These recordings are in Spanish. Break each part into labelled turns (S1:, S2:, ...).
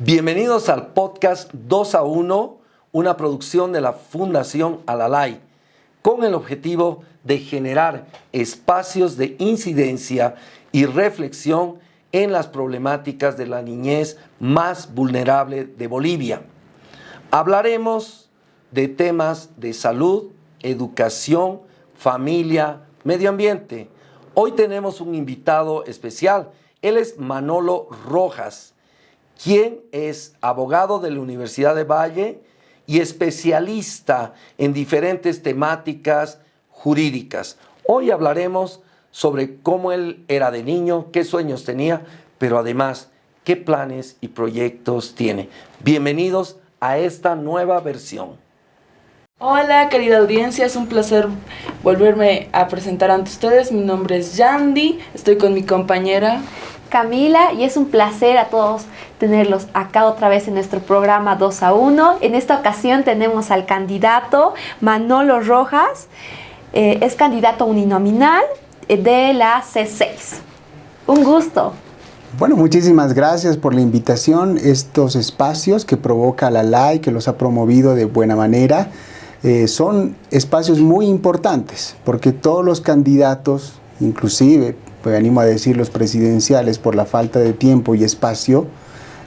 S1: Bienvenidos al podcast 2 a 1, una producción de la Fundación Alalay, con el objetivo de generar espacios de incidencia y reflexión en las problemáticas de la niñez más vulnerable de Bolivia. Hablaremos de temas de salud, educación, familia, medio ambiente. Hoy tenemos un invitado especial. Él es Manolo Rojas, quien es abogado de la Universidad de Valle y especialista en diferentes temáticas jurídicas. Hoy hablaremos sobre cómo él era de niño, qué sueños tenía, pero además, qué planes y proyectos tiene. Bienvenidos a esta nueva versión.
S2: Hola, querida audiencia, es un placer volverme a presentar ante ustedes. Mi nombre es Yandy, estoy con mi compañera
S3: Camila, y es un placer a todos tenerlos acá otra vez en nuestro programa 2 a 1. En esta ocasión tenemos al candidato Manolo Rojas, es candidato uninominal de la C6. Un gusto.
S4: Bueno, muchísimas gracias por la invitación. Estos espacios que provoca Alalay, que los ha promovido de buena manera, son espacios muy importantes, porque todos los candidatos, inclusive, pues animo a decir los presidenciales, por la falta de tiempo y espacio,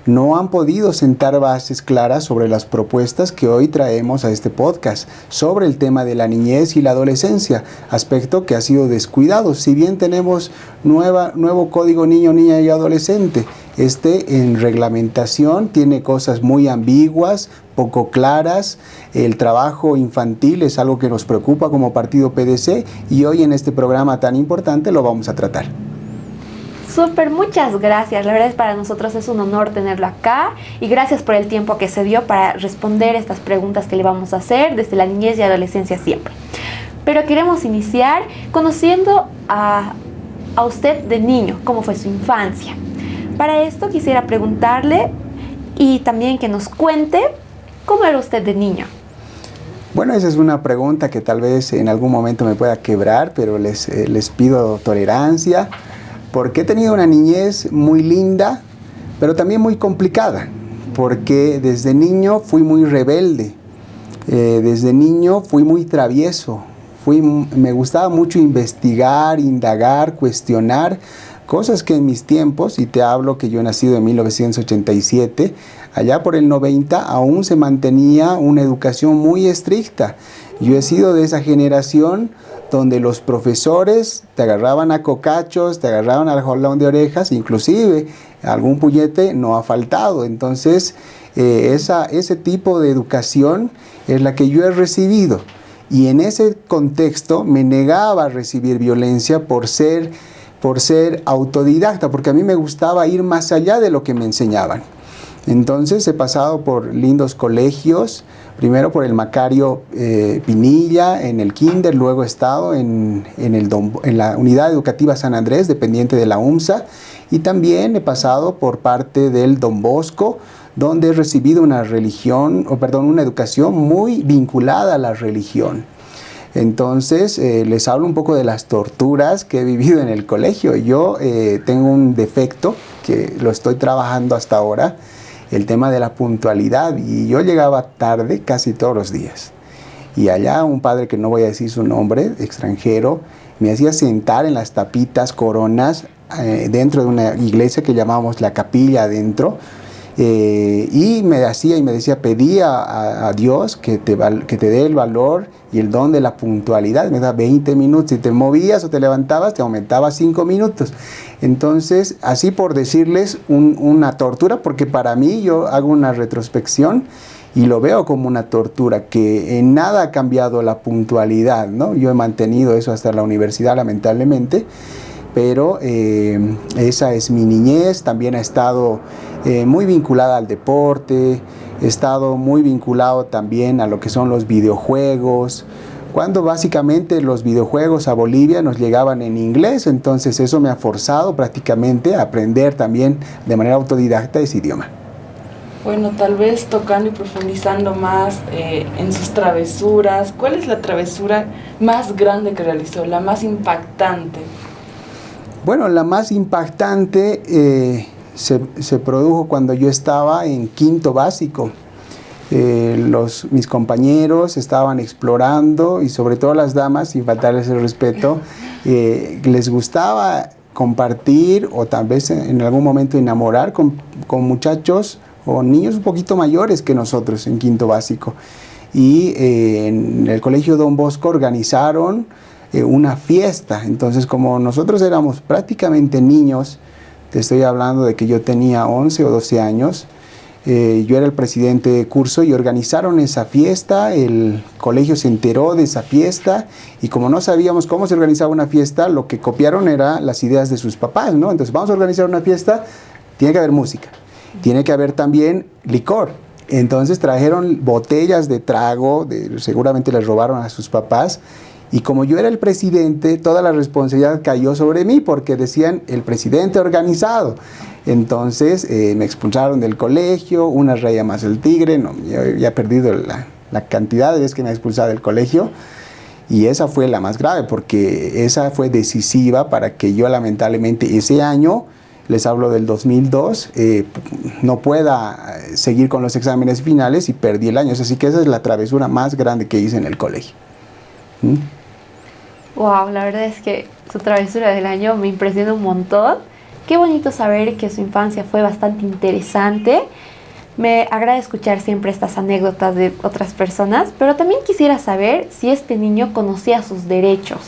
S4: no han podido sentar bases claras sobre las propuestas que hoy traemos a este podcast, sobre el tema de la niñez y la adolescencia, aspecto que ha sido descuidado. Si bien tenemos nuevo Código Niño, Niña y Adolescente, en reglamentación tiene cosas muy ambiguas, poco claras. El trabajo infantil es algo que nos preocupa como partido PDC y hoy en este programa tan importante lo vamos a tratar.
S3: Súper, muchas gracias. La verdad es para nosotros es un honor tenerlo acá y gracias por el tiempo que se dio para responder estas preguntas que le vamos a hacer desde la niñez y adolescencia siempre. Pero queremos iniciar conociendo a usted de niño, cómo fue su infancia. Para esto quisiera preguntarle y también que nos cuente cómo era usted de niño.
S4: Bueno, esa es una pregunta que tal vez en algún momento me pueda quebrar, pero les pido tolerancia, porque he tenido una niñez muy linda, pero también muy complicada, porque desde niño fui muy rebelde, desde niño fui muy travieso, me gustaba mucho investigar, indagar, cuestionar, cosas que en mis tiempos, y te hablo que yo he nacido en 1987, allá por el 90 aún se mantenía una educación muy estricta. Yo he sido de esa generación donde los profesores te agarraban a cocachos, te agarraban al jalón de orejas, inclusive algún puñete no ha faltado. Entonces, ese tipo de educación es la que yo he recibido. Y en ese contexto me negaba a recibir violencia por ser autodidacta, porque a mí me gustaba ir más allá de lo que me enseñaban. Entonces he pasado por lindos colegios, primero por el Macario Pinilla en el kinder, luego he estado en la Unidad Educativa San Andrés, dependiente de la UMSA, y también he pasado por parte del Don Bosco, donde he recibido una educación muy vinculada a la religión. Entonces, les hablo un poco de las torturas que he vivido en el colegio. Yo tengo un defecto que lo estoy trabajando hasta ahora, el tema de la puntualidad, y yo llegaba tarde casi todos los días. Y allá un padre, que no voy a decir su nombre, extranjero, me hacía sentar en las tapitas coronas dentro de una iglesia que llamábamos la capilla adentro, y me decía, pedía a Dios que te dé el valor y el don de la puntualidad. Me da 20 minutos, si te movías o te levantabas te aumentaba 5 minutos. Entonces, así por decirles una tortura, porque para mí, yo hago una retrospección y lo veo como una tortura, que en nada ha cambiado la puntualidad, ¿no? Yo he mantenido eso hasta la universidad, lamentablemente, pero esa es mi niñez. También ha estado muy vinculada al deporte, he estado muy vinculado también a lo que son los videojuegos, cuando básicamente los videojuegos a Bolivia nos llegaban en inglés, entonces eso me ha forzado prácticamente a aprender también de manera autodidacta ese idioma.
S2: Bueno, tal vez tocando y profundizando más en sus travesuras, ¿cuál es la travesura más grande que realizó, la más impactante?
S4: Bueno, la más impactante se produjo cuando yo estaba en quinto básico. Mis compañeros estaban explorando, y sobre todo las damas, sin faltarles el respeto, les gustaba compartir o tal vez en algún momento enamorar con muchachos o niños un poquito mayores que nosotros en quinto básico. Y en el colegio Don Bosco organizaron una fiesta. Entonces, como nosotros éramos prácticamente niños, te estoy hablando de que yo tenía 11 o 12 años, yo era el presidente de curso y organizaron esa fiesta. El colegio se enteró de esa fiesta y como no sabíamos cómo se organizaba una fiesta, lo que copiaron eran las ideas de sus papás, ¿no? Entonces, vamos a organizar una fiesta, tiene que haber música, tiene que haber también licor. Entonces trajeron botellas de trago, seguramente les robaron a sus papás, y como yo era el presidente, toda la responsabilidad cayó sobre mí porque decían el presidente organizado. Entonces me expulsaron del colegio, una raya más el tigre, no, yo había perdido la cantidad de veces que me expulsaba del colegio, y esa fue la más grave porque esa fue decisiva para que yo lamentablemente ese año, les hablo del 2002, no pueda seguir con los exámenes finales y perdí el año. Así que esa es la travesura más grande que hice en el colegio.
S3: Wow, la verdad es que su travesura del año me impresiona un montón. Qué bonito saber que su infancia fue bastante interesante. Me agrada escuchar siempre estas anécdotas de otras personas, pero también quisiera saber si este niño conocía sus derechos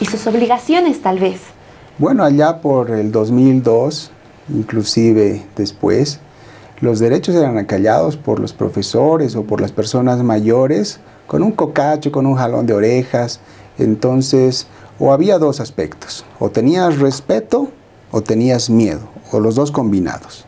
S3: y sus obligaciones tal vez.
S4: Bueno, allá por el 2002, inclusive después, los derechos eran acallados por los profesores o por las personas mayores, con un cocacho, con un jalón de orejas. Entonces, o había dos aspectos, o tenías respeto o tenías miedo, o los dos combinados.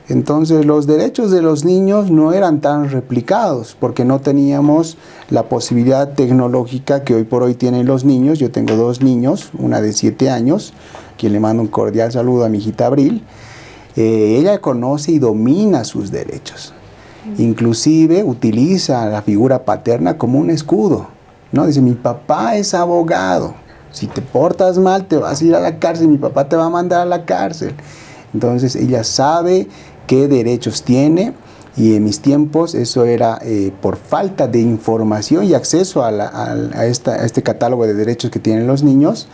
S4: Entonces, los derechos de los niños no eran tan replicados, porque no teníamos la posibilidad tecnológica que hoy por hoy tienen los niños. Yo tengo 2 niños, una de 7 años, quien le mando un cordial saludo a mi hijita Abril. Ella conoce y domina sus derechos. Inclusive utiliza la figura paterna como un escudo, ¿no? Dice, mi papá es abogado, si te portas mal te vas a ir a la cárcel, mi papá te va a mandar a la cárcel. Entonces ella sabe qué derechos tiene, y en mis tiempos eso era por falta de información y acceso a este catálogo de derechos que tienen los niños,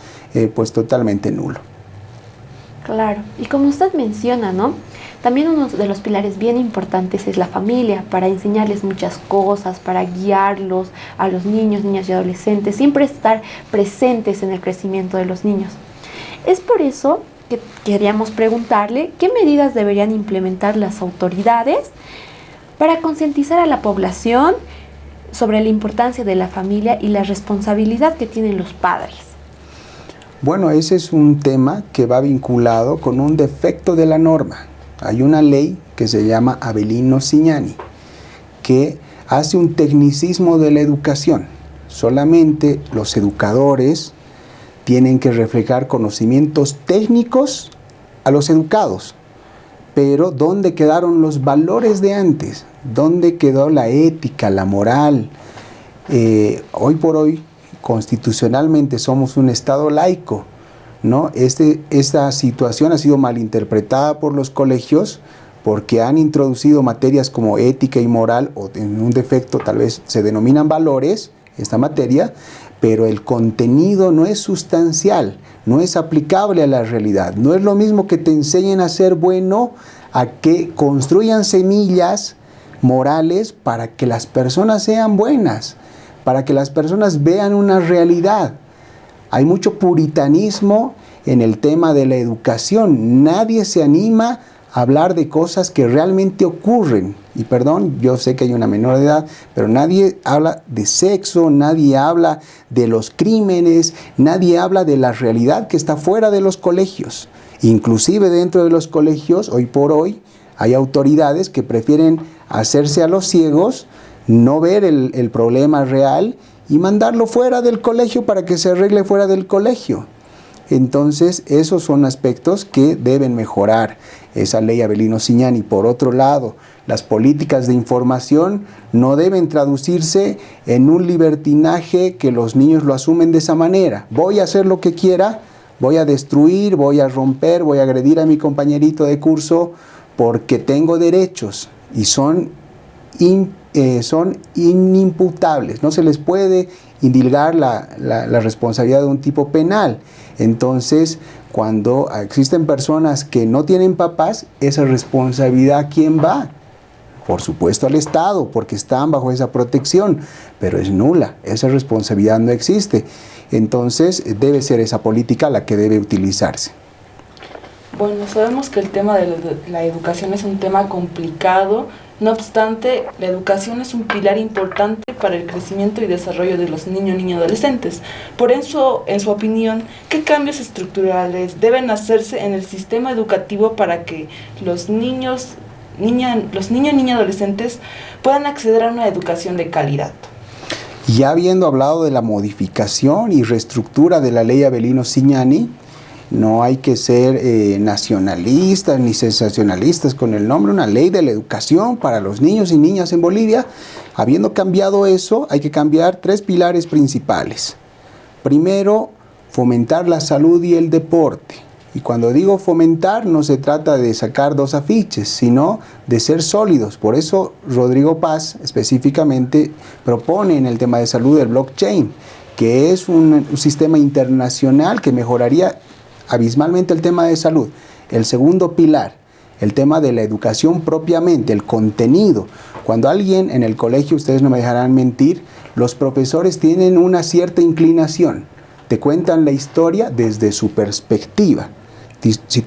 S4: pues totalmente nulo.
S3: Claro, y como usted menciona, ¿no? También uno de los pilares bien importantes es la familia, para enseñarles muchas cosas, para guiarlos a los niños, niñas y adolescentes, siempre estar presentes en el crecimiento de los niños. Es por eso que queríamos preguntarle qué medidas deberían implementar las autoridades para concientizar a la población sobre la importancia de la familia y la responsabilidad que tienen los padres.
S4: Bueno, ese es un tema que va vinculado con un defecto de la norma. Hay una ley que se llama Avelino-Cignani, que hace un tecnicismo de la educación. Solamente los educadores tienen que reflejar conocimientos técnicos a los educados. Pero ¿dónde quedaron los valores de antes? ¿Dónde quedó la ética, la moral? Hoy por hoy, constitucionalmente somos un Estado laico, ¿no? Esta situación ha sido malinterpretada por los colegios porque han introducido materias como ética y moral, o en un defecto tal vez se denominan valores, esta materia, pero el contenido no es sustancial, no es aplicable a la realidad. No es lo mismo que te enseñen a ser bueno, a que construyan semillas morales para que las personas sean buenas, para que las personas vean una realidad. Hay mucho puritanismo en el tema de la educación. Nadie se anima a hablar de cosas que realmente ocurren. Y perdón, yo sé que hay una menor de edad, pero nadie habla de sexo, nadie habla de los crímenes, nadie habla de la realidad que está fuera de los colegios. Inclusive dentro de los colegios, hoy por hoy, hay autoridades que prefieren hacerse a los ciegos, no ver el problema real y mandarlo fuera del colegio para que se arregle fuera del colegio. Entonces, esos son aspectos que deben mejorar esa ley Avelino-Cignani. Por otro lado, las políticas de información no deben traducirse en un libertinaje que los niños lo asumen de esa manera. Voy a hacer lo que quiera, voy a destruir, voy a romper, voy a agredir a mi compañerito de curso porque tengo derechos y son inimputables, no se les puede indilgar la responsabilidad de un tipo penal. Entonces, cuando existen personas que no tienen papás, esa responsabilidad ¿a quién va? Por supuesto al Estado, porque están bajo esa protección, pero es nula, esa responsabilidad no existe. Entonces, debe ser esa política la que debe utilizarse.
S2: Bueno, sabemos que el tema de la educación es un tema complicado. No obstante, la educación es un pilar importante para el crecimiento y desarrollo de los niños y adolescentes. Por eso, en su opinión, ¿qué cambios estructurales deben hacerse en el sistema educativo para que los niños y adolescentes puedan acceder a una educación de calidad?
S4: Ya habiendo hablado de la modificación y reestructura de la ley Avelino Cignani, no hay que ser nacionalistas ni sensacionalistas con el nombre, una ley de la educación para los niños y niñas en Bolivia. Habiendo cambiado eso, hay que cambiar 3 pilares principales. Primero, fomentar la salud y el deporte. Y cuando digo fomentar, no se trata de sacar 2 afiches, sino de ser sólidos. Por eso Rodrigo Paz específicamente propone en el tema de salud el blockchain, que es un sistema internacional que mejoraría abismalmente el tema de salud. El segundo pilar, el tema de la educación propiamente, el contenido. Cuando alguien en el colegio, ustedes no me dejarán mentir, los profesores tienen una cierta inclinación, te cuentan la historia desde su perspectiva. Si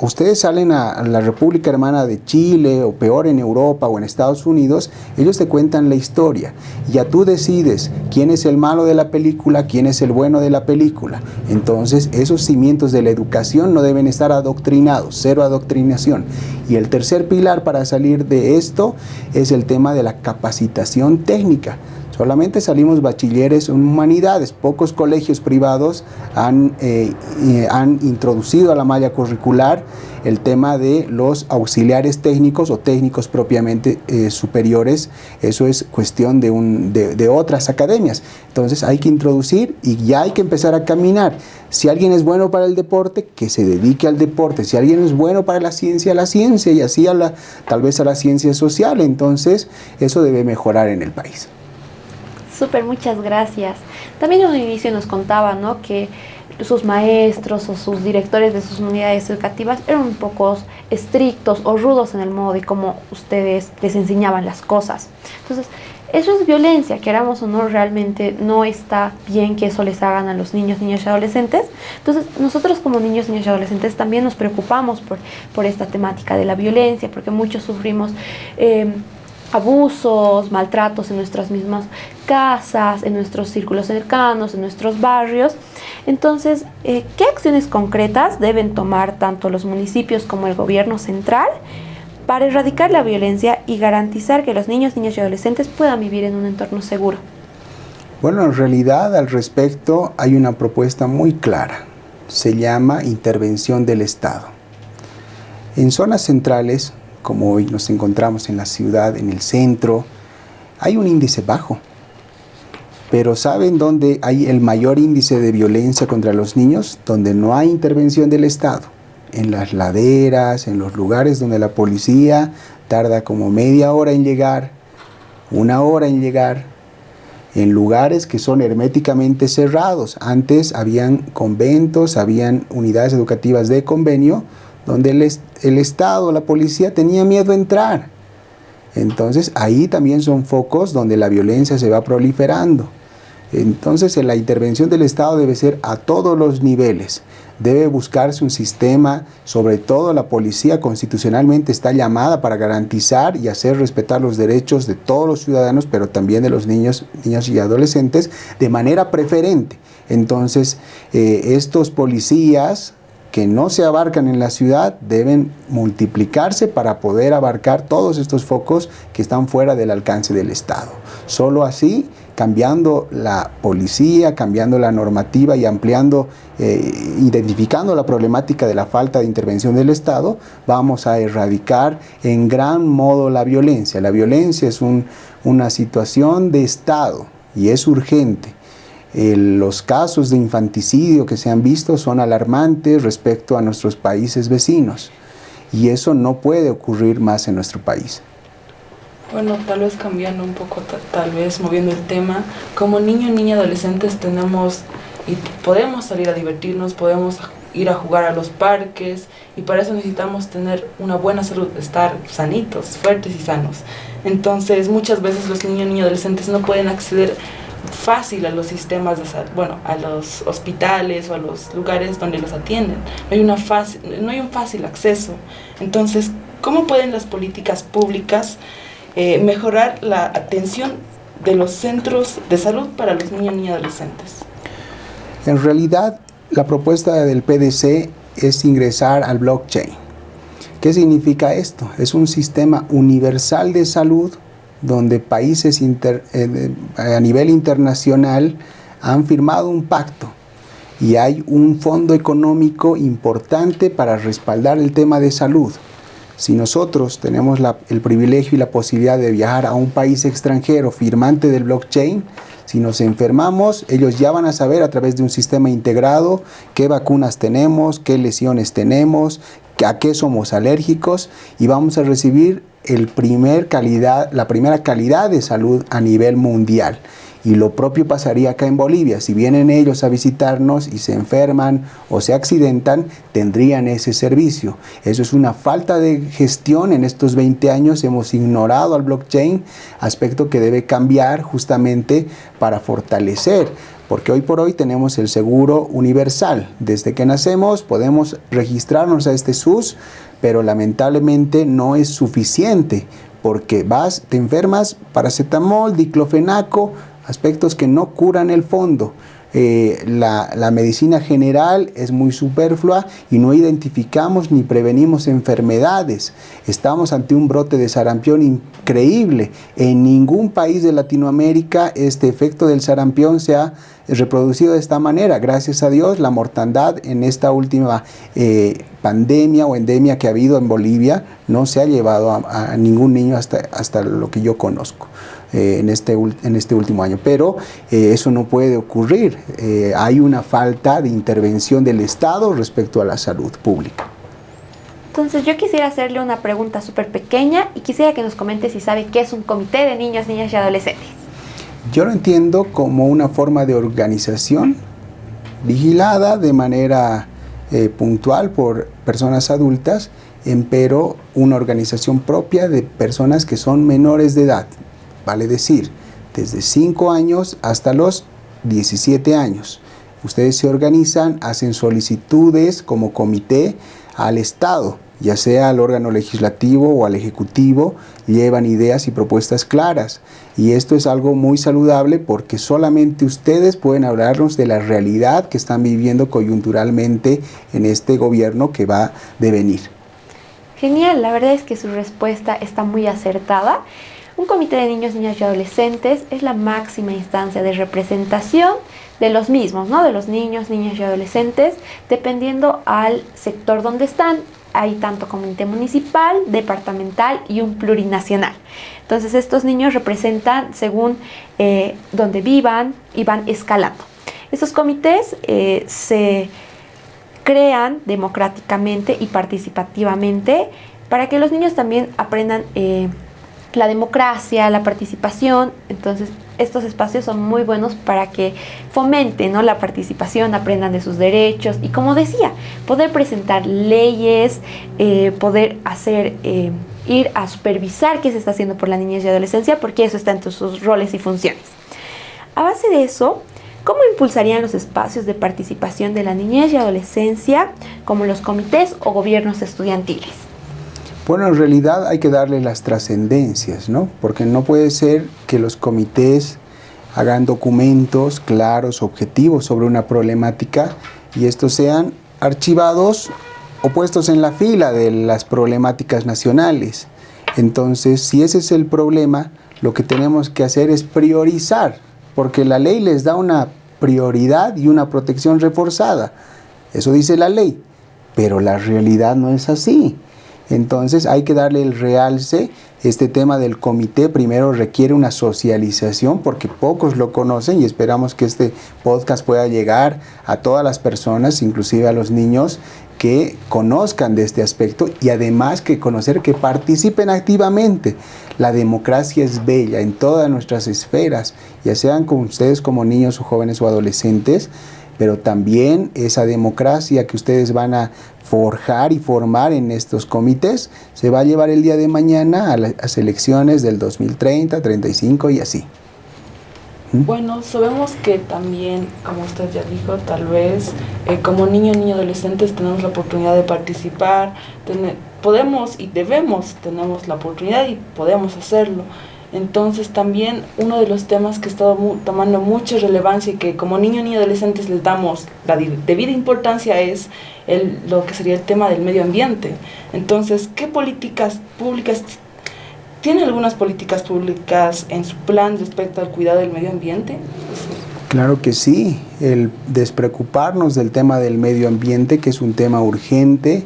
S4: ustedes salen a la República Hermana de Chile, o peor en Europa o en Estados Unidos, ellos te cuentan la historia. Y ya tú decides quién es el malo de la película, quién es el bueno de la película. Entonces, esos cimientos de la educación no deben estar adoctrinados, 0 adoctrinación. Y el tercer pilar para salir de esto es el tema de la capacitación técnica. Solamente salimos bachilleres en humanidades. Pocos colegios privados han introducido a la malla curricular el tema de los auxiliares técnicos o técnicos propiamente superiores. Eso es cuestión de otras academias. Entonces hay que introducir y ya hay que empezar a caminar. Si alguien es bueno para el deporte, que se dedique al deporte. Si alguien es bueno para la ciencia y así tal vez a la ciencia social. Entonces eso debe mejorar en el país.
S3: Súper, muchas gracias. También en un inicio nos contaba, ¿no?, que sus maestros o sus directores de sus unidades educativas eran un poco estrictos o rudos en el modo de cómo ustedes les enseñaban las cosas. Entonces, eso es violencia, queramos o no, realmente no está bien que eso les hagan a los niños y adolescentes. Entonces, nosotros como niños y adolescentes también nos preocupamos por esta temática de la violencia, porque muchos sufrimos abusos, maltratos en nuestras mismas casas, en nuestros círculos cercanos, en nuestros barrios. Entonces, ¿qué acciones concretas deben tomar tanto los municipios como el gobierno central para erradicar la violencia y garantizar que los niños, niñas y adolescentes puedan vivir en un entorno seguro?
S4: Bueno, en realidad al respecto hay una propuesta muy clara. Se llama intervención del Estado. En zonas centrales, como hoy nos encontramos en la ciudad, en el centro, hay un índice bajo. Pero ¿saben dónde hay el mayor índice de violencia contra los niños? Donde no hay intervención del Estado. En las laderas, en los lugares donde la policía tarda como media hora en llegar, 1 hora en llegar, en lugares que son herméticamente cerrados. Antes habían conventos, habían unidades educativas de convenio, donde el Estado, la policía tenía miedo a entrar. Entonces ahí también son focos donde la violencia se va proliferando. Entonces la intervención del Estado debe ser a todos los niveles. Debe buscarse un sistema, sobre todo la policía constitucionalmente está llamada para garantizar y hacer respetar los derechos de todos los ciudadanos, pero también de los niños y adolescentes de manera preferente. Entonces estos policías que no se abarcan en la ciudad deben multiplicarse para poder abarcar todos estos focos que están fuera del alcance del Estado. Solo así, cambiando la policía, cambiando la normativa y ampliando, identificando la problemática de la falta de intervención del Estado, vamos a erradicar en gran modo la violencia. La violencia es una situación de Estado y es urgente. Los casos de infanticidio que se han visto son alarmantes respecto a nuestros países vecinos y eso no puede ocurrir más en nuestro país.
S2: Bueno, tal vez cambiando un poco, tal vez moviendo el tema, como niños, niñas, adolescentes tenemos y podemos salir a divertirnos, podemos ir a jugar a los parques y para eso necesitamos tener una buena salud, estar sanitos, fuertes y sanos. Entonces muchas veces los niños, niñas, adolescentes no pueden acceder fácil a los sistemas de salud, bueno, a los hospitales o a los lugares donde los atienden. No hay un fácil acceso. Entonces, ¿cómo pueden las políticas públicas mejorar la atención de los centros de salud para los niños, niñas y adolescentes?
S4: En realidad, la propuesta del PDC es ingresar al blockchain. ¿Qué significa esto? Es un sistema universal de salud donde países a nivel internacional han firmado un pacto y hay un fondo económico importante para respaldar el tema de salud. Si nosotros tenemos el privilegio y la posibilidad de viajar a un país extranjero firmante del blockchain, si nos enfermamos, ellos ya van a saber a través de un sistema integrado qué vacunas tenemos, qué lesiones tenemos, a qué somos alérgicos y vamos a recibir la primera calidad de salud a nivel mundial. Y lo propio pasaría acá en Bolivia. Si vienen ellos a visitarnos y se enferman o se accidentan, tendrían ese servicio. Eso es una falta de gestión. En estos 20 años hemos ignorado al blockchain, aspecto que debe cambiar justamente para fortalecer. Porque hoy por hoy tenemos el seguro universal. Desde que nacemos podemos registrarnos a este SUS, pero lamentablemente no es suficiente. Porque te enfermas, paracetamol, diclofenaco, aspectos que no curan el fondo. La medicina general es muy superflua y no identificamos ni prevenimos enfermedades. Estamos ante un brote de sarampión increíble. En ningún país de Latinoamérica este efecto del sarampión se ha reproducido de esta manera. Gracias a Dios, la mortandad en esta última pandemia o endemia que ha habido en Bolivia no se ha llevado a ningún niño hasta lo que yo conozco. En este último año, pero eso no puede ocurrir. Hay una falta de intervención del Estado respecto a la salud pública.
S3: Entonces yo quisiera hacerle una pregunta súper pequeña y quisiera que nos comente si sabe qué es un comité de niños, niñas y adolescentes.
S4: Yo lo entiendo como una forma de organización vigilada de manera puntual por personas adultas, pero una organización propia de personas que son menores de edad. Vale decir, desde 5 años hasta los 17 años. Ustedes se organizan, hacen solicitudes como comité al Estado, ya sea al órgano legislativo o al ejecutivo, llevan ideas y propuestas claras. Y esto es algo muy saludable porque solamente ustedes pueden hablarnos de la realidad que están viviendo coyunturalmente en este gobierno que va de venir.
S3: Genial, la verdad es que su respuesta está muy acertada. Un comité de niños, niñas y adolescentes es la máxima instancia de representación de los mismos, ¿no? De los niños, niñas y adolescentes, dependiendo al sector donde están. Hay tanto comité municipal, departamental y un plurinacional. Entonces estos niños representan según donde vivan y van escalando. Estos comités se crean democráticamente y participativamente para que los niños también aprendan la democracia, la participación. Entonces estos espacios son muy buenos para que fomenten, ¿no?, la participación, aprendan de sus derechos y, como decía, poder presentar leyes, poder hacer, ir a supervisar qué se está haciendo por la niñez y adolescencia, porque eso está entre sus roles y funciones. A base de eso, ¿cómo impulsarían los espacios de participación de la niñez y adolescencia como los comités o gobiernos estudiantiles?
S4: Bueno, en realidad hay que darle las trascendencias, ¿no? Porque no puede ser que los comités hagan documentos claros, objetivos sobre una problemática y estos sean archivados o puestos en la fila de las problemáticas nacionales. Entonces, si ese es el problema, lo que tenemos que hacer es priorizar, porque la ley les da una prioridad y una protección reforzada. Eso dice la ley, pero la realidad no es así. Entonces hay que darle el realce. Este tema del comité primero requiere una socialización porque pocos lo conocen y esperamos que este podcast pueda llegar a todas las personas, inclusive a los niños, que conozcan de este aspecto y además que conocer que participen activamente. La democracia es bella en todas nuestras esferas, ya sean con ustedes como niños o jóvenes o adolescentes, pero también esa democracia que ustedes van a forjar y formar en estos comités se va a llevar el día de mañana a las elecciones del 2030, 35 y así.
S2: Bueno, sabemos que también, como usted ya dijo, tal vez como niños y adolescentes tenemos la oportunidad de participar, podemos y debemos, tenemos la oportunidad y podemos hacerlo. Entonces también uno de los temas que ha estado tomando mucha relevancia y que como niños y adolescentes les damos la debida importancia es lo que sería el tema del medio ambiente. Entonces, ¿qué políticas públicas tiene algunas políticas públicas en su plan respecto al cuidado del medio ambiente?
S4: Claro que sí, el despreocuparnos del tema del medio ambiente, que es un tema urgente.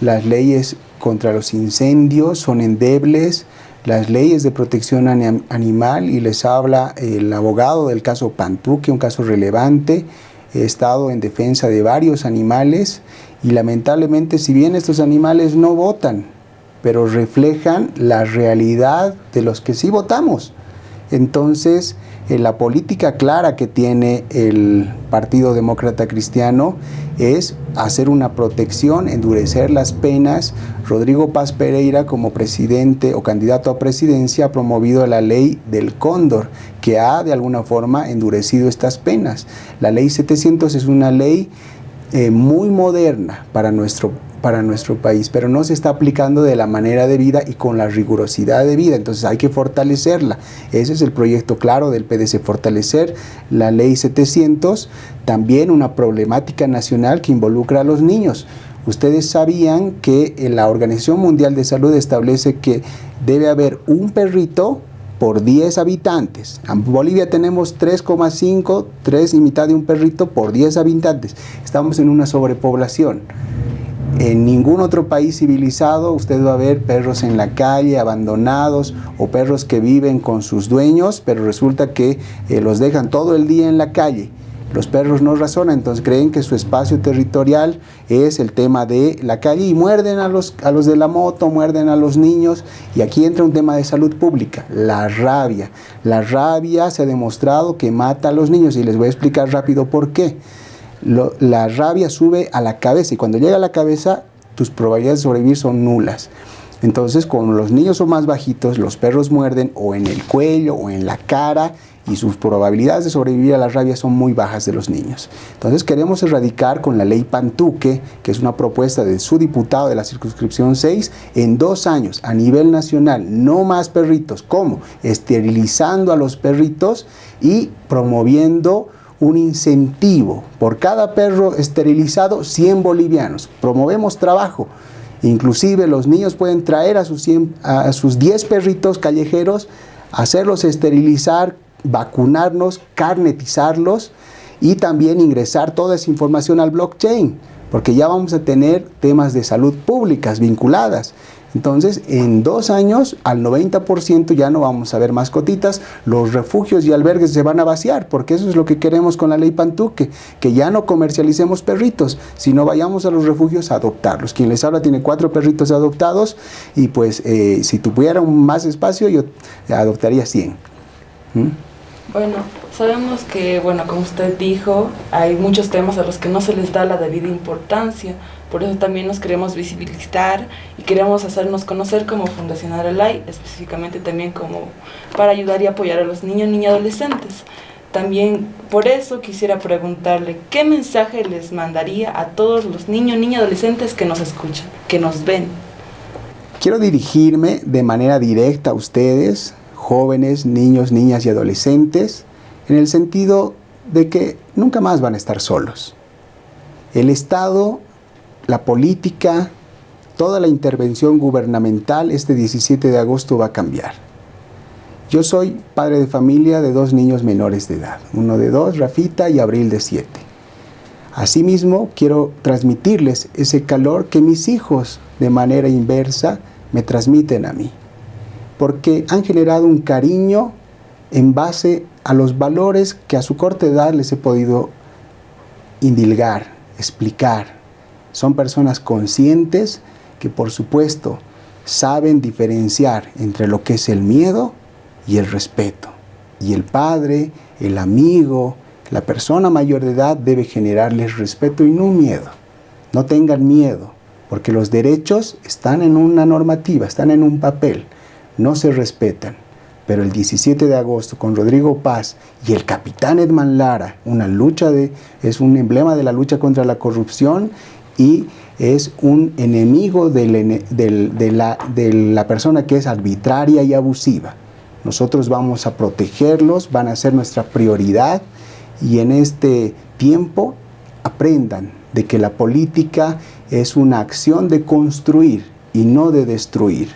S4: Las leyes contra los incendios son endebles, las leyes de protección animal, y les habla el abogado del caso Pantúquet, un caso relevante. He estado en defensa de varios animales y lamentablemente, si bien estos animales no votan, pero reflejan la realidad de los que sí votamos. Entonces, la política clara que tiene el Partido Demócrata Cristiano es hacer una protección, endurecer las penas. Rodrigo Paz Pereira, como presidente o candidato a presidencia, ha promovido la ley del cóndor, que ha de alguna forma endurecido estas penas. La ley 700 es una ley muy moderna para nuestro país, pero no se está aplicando de la manera debida y con la rigurosidad debida. Entonces hay que fortalecerla. Ese es el proyecto claro del PDC, fortalecer la ley 700, también una problemática nacional que involucra a los niños. Ustedes sabían que la Organización Mundial de Salud establece que debe haber un perrito por 10 habitantes. En Bolivia tenemos 3,5, 3 y mitad de un perrito por 10 habitantes. Estamos en una sobrepoblación. En ningún otro país civilizado usted va a ver perros en la calle, abandonados, o perros que viven con sus dueños, pero resulta que los dejan todo el día en la calle. Los perros no razonan, entonces creen que su espacio territorial es el tema de la calle y muerden a los de la moto, muerden a los niños. Y aquí entra un tema de salud pública, la rabia. La rabia se ha demostrado que mata a los niños y les voy a explicar rápido por qué. La rabia sube a la cabeza y cuando llega a la cabeza tus probabilidades de sobrevivir son nulas. Entonces, como los niños son más bajitos, los perros muerden o en el cuello o en la cara y sus probabilidades de sobrevivir a la rabia son muy bajas de los niños. Entonces queremos erradicar con la ley Pantúquet, que es una propuesta de su diputado de la circunscripción 6, en 2 años a nivel nacional, no más perritos. ¿Cómo? Esterilizando a los perritos y promoviendo un incentivo. Por cada perro esterilizado, 100 bolivianos. Promovemos trabajo. Inclusive los niños pueden traer a sus 10 perritos callejeros, hacerlos esterilizar, vacunarnos, carnetizarlos y también ingresar toda esa información al blockchain, porque ya vamos a tener temas de salud públicas vinculadas. Entonces, en 2 años, al 90% ya no vamos a ver mascotitas, los refugios y albergues se van a vaciar, porque eso es lo que queremos con la ley Pantúquet, que ya no comercialicemos perritos, sino vayamos a los refugios a adoptarlos. Quien les habla tiene 4 perritos adoptados y pues si tuviera más espacio yo adoptaría 100.
S2: Bueno, sabemos que, como usted dijo, hay muchos temas a los que no se les da la debida importancia. Por eso también nos queremos visibilizar y queremos hacernos conocer como Fundación Aralai, específicamente también como para ayudar y apoyar a los niños y adolescentes. También por eso quisiera preguntarle, ¿qué mensaje les mandaría a todos los niños y adolescentes que nos escuchan, que nos ven?
S4: Quiero dirigirme de manera directa a ustedes, jóvenes, niños, niñas y adolescentes, en el sentido de que nunca más van a estar solos. El Estado, la política, toda la intervención gubernamental este 17 de agosto va a cambiar. Yo soy padre de familia de 2 niños menores de edad, uno de 2, Rafita, y Abril de 7. Asimismo, quiero transmitirles ese calor que mis hijos de manera inversa me transmiten a mí, porque han generado un cariño en base a los valores que a su corta edad les he podido indilgar, explicar. Son personas conscientes que, por supuesto, saben diferenciar entre lo que es el miedo y el respeto. Y el padre, el amigo, la persona mayor de edad debe generarles respeto y no miedo. No tengan miedo, porque los derechos están en una normativa, están en un papel, no se respetan. Pero el 17 de agosto con Rodrigo Paz y el capitán Edman Lara, es un emblema de la lucha contra la corrupción y es un enemigo de la persona que es arbitraria y abusiva. Nosotros vamos a protegerlos, van a ser nuestra prioridad, y en este tiempo aprendan de que la política es una acción de construir y no de destruir.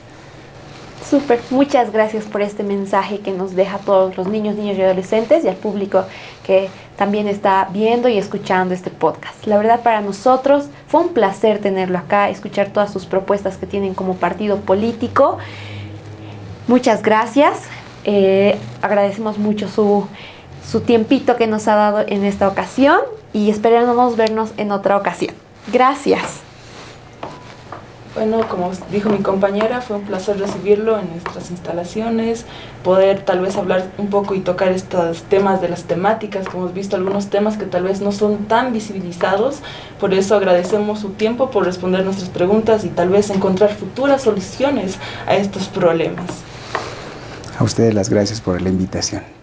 S3: Súper, muchas gracias por este mensaje que nos deja a todos los niños y adolescentes y al público que también está viendo y escuchando este podcast. La verdad, para nosotros fue un placer tenerlo acá, escuchar todas sus propuestas que tienen como partido político. Muchas gracias, agradecemos mucho su tiempito que nos ha dado en esta ocasión y esperamos vernos en otra ocasión. Gracias.
S2: Bueno, como dijo mi compañera, fue un placer recibirlo en nuestras instalaciones, poder tal vez hablar un poco y tocar estos temas de las temáticas, que hemos visto algunos temas que tal vez no son tan visibilizados. Por eso agradecemos su tiempo por responder nuestras preguntas y tal vez encontrar futuras soluciones a estos problemas.
S4: A ustedes las gracias por la invitación.